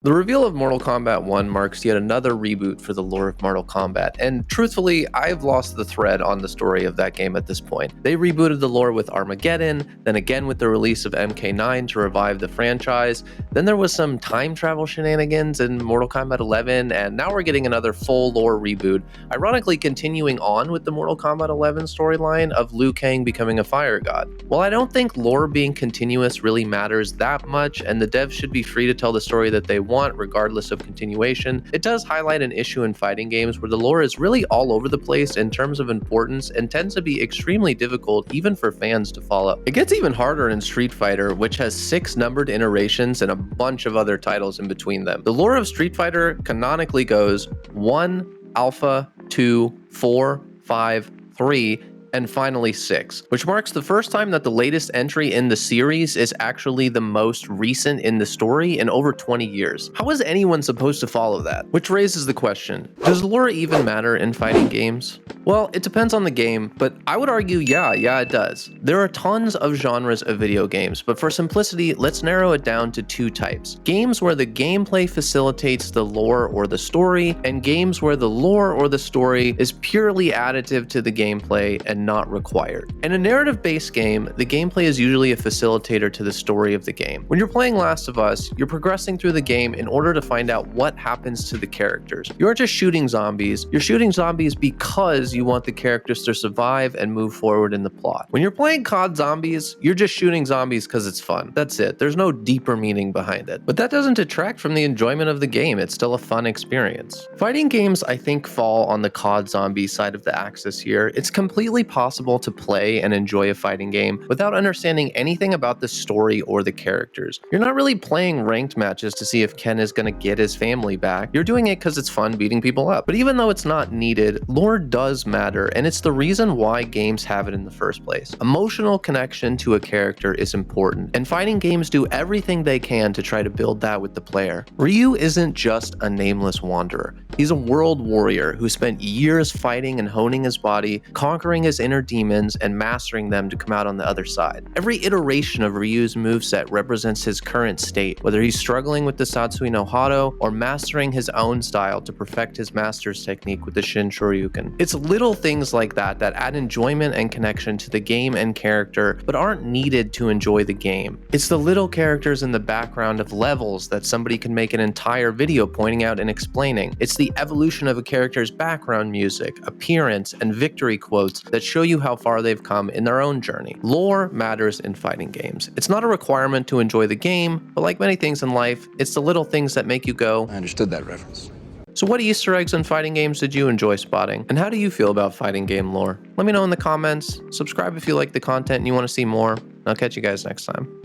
The reveal of Mortal Kombat 1 marks yet another reboot for the lore of Mortal Kombat, and truthfully, I've lost the thread on the story of that game at this point. They rebooted the lore with Armageddon, then again with the release of MK9 to revive the franchise, then there was some time travel shenanigans in Mortal Kombat 11, and now we're getting another full lore reboot, ironically continuing on with the Mortal Kombat 11 storyline of Liu Kang becoming a fire god. While I don't think lore being continuous really matters that much, and the devs should be free to tell the story that they want regardless of continuation, it does highlight an issue in fighting games where the lore is really all over the place in terms of importance and tends to be extremely difficult even for fans to follow. It gets even harder in Street Fighter, which has 6 numbered iterations and a bunch of other titles in between them. The lore of Street Fighter canonically goes 1, Alpha, 2, 4, 5, 3, and finally 6, which marks the first time that the latest entry in the series is actually the most recent in the story in over 20 years. How is anyone supposed to follow that? Which raises the question, does lore even matter in fighting games? Well, it depends on the game, but I would argue yeah, it does. There are tons of genres of video games, but for simplicity, let's narrow it down to 2 types. Games where the gameplay facilitates the lore or the story, and games where the lore or the story is purely additive to the gameplay and not required. In a narrative-based game, the gameplay is usually a facilitator to the story of the game. When you're playing Last of Us, you're progressing through the game in order to find out what happens to the characters. You aren't just shooting zombies, you're shooting zombies because you want the characters to survive and move forward in the plot. When you're playing COD Zombies, you're just shooting zombies because it's fun. That's it. There's no deeper meaning behind it. But that doesn't detract from the enjoyment of the game. It's still a fun experience. Fighting games, I think, fall on the COD Zombie side of the axis here. It's completely possible to play and enjoy a fighting game without understanding anything about the story or the characters. You're not really playing ranked matches to see if Ken is going to get his family back. You're doing it because it's fun beating people up. But even though it's not needed, lore does matter, and it's the reason why games have it in the first place. Emotional connection to a character is important, and fighting games do everything they can to try to build that with the player. Ryu isn't just a nameless wanderer. He's a world warrior who spent years fighting and honing his body, conquering his inner demons, and mastering them to come out on the other side. Every iteration of Ryu's moveset represents his current state, whether he's struggling with the Satsui no Hado or mastering his own style to perfect his master's technique with the Shin Shoryuken. It's little things like that that add enjoyment and connection to the game and character, but aren't needed to enjoy the game. It's the little characters in the background of levels that somebody can make an entire video pointing out and explaining. It's the evolution of a character's background music, appearance, and victory quotes that show you how far they've come in their own journey. Lore matters in fighting games. It's not a requirement to enjoy the game, but like many things in life, it's the little things that make you go, I understood that reference. so what Easter eggs in fighting games did you enjoy spotting? And how do you feel about fighting game lore? Let me know in the comments. Subscribe if you like the content and you want to see more. I'll catch you guys next time.